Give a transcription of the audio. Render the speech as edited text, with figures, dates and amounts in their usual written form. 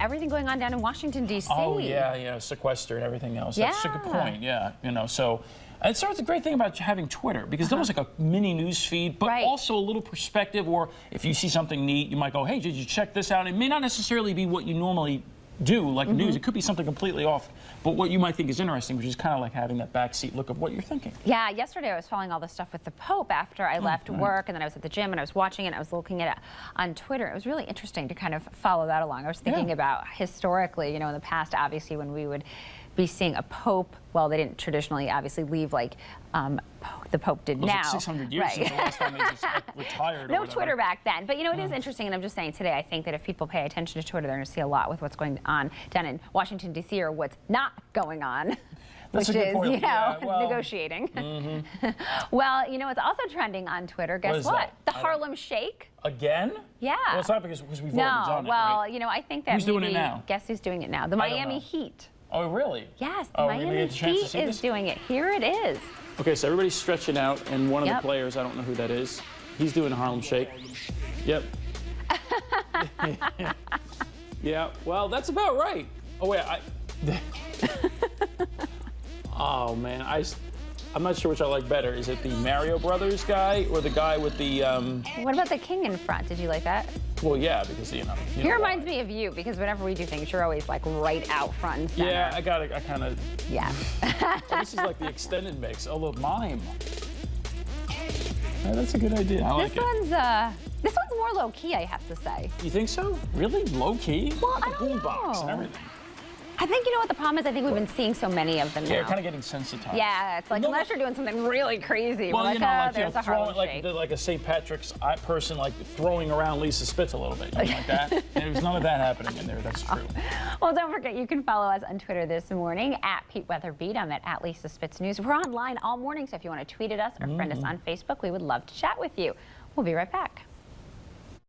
everything going on down in Washington, D.C. Oh, yeah, sequester and everything else. Yeah. That's a good point, yeah. So it's sort of the great thing about having Twitter, because it's almost like a mini news feed, but also a little perspective, or if you see something neat, you might go, hey, did you check this out? It may not necessarily be what you normally do, like news. It could be something completely off, but what you might think is interesting, which is kind of like having that backseat look of what you're thinking. Yeah, yesterday I was following all this stuff with the Pope after I left work, and then I was at the gym and I was watching it and I was looking at it on Twitter. It was really interesting to kind of follow that along. I was thinking about historically, in the past, obviously, when we would be seeing a Pope, well, they didn't traditionally obviously leave like the Pope did now. Like 600 years since the last time they just retired. No Twitter back then. But it is interesting, and I'm just saying today, I think that if people pay attention to Twitter, they're going to see a lot with what's going on down in Washington, D.C., or what's not going on. That's which is, well, negotiating. Well, it's also trending on Twitter. Guess what? The Harlem Shake. Again? Yeah. Well, it's not because we've already done it, right? I think that who's doing it now? Guess who's doing it now? The Miami Heat. Oh, really? Yes, the Miami Heat is doing it. Here it is. Okay, so everybody's stretching out, and one of the players, I don't know who that is, he's doing a Harlem Shake. Yep. Yeah, well, that's about right. Oh, wait, oh, man, I'm not sure which I like better. Is it the Mario Brothers guy or the guy with the... What about the king in front? Did you like that? Well, yeah, because, He reminds me of you, because whenever we do things, you're always, like, right out front and center. Yeah, I kind of... Yeah. Oh, this is like the extended mix. Oh, look, mime. Yeah, that's a good idea. I like it. This one's more low-key, I have to say. You think so? Really? Low-key? Well, like a boombox and everything. I think, what the problem is? I think we've been seeing so many of them now. Yeah, you're kind of getting sensitized. Yeah, it's like, unless you're doing something really crazy, well, we're like, there's a Harlem Shake. Like a St. Patrick's person, like throwing around Lisa Spitz a little bit, like that. There's none of that happening in there, that's true. Well, don't forget, you can follow us on Twitter this morning, @PeteWeatherbeat. I'm at Lisa Spitz News. We're online all morning, so if you want to tweet at us or friend us on Facebook, we would love to chat with you. We'll be right back.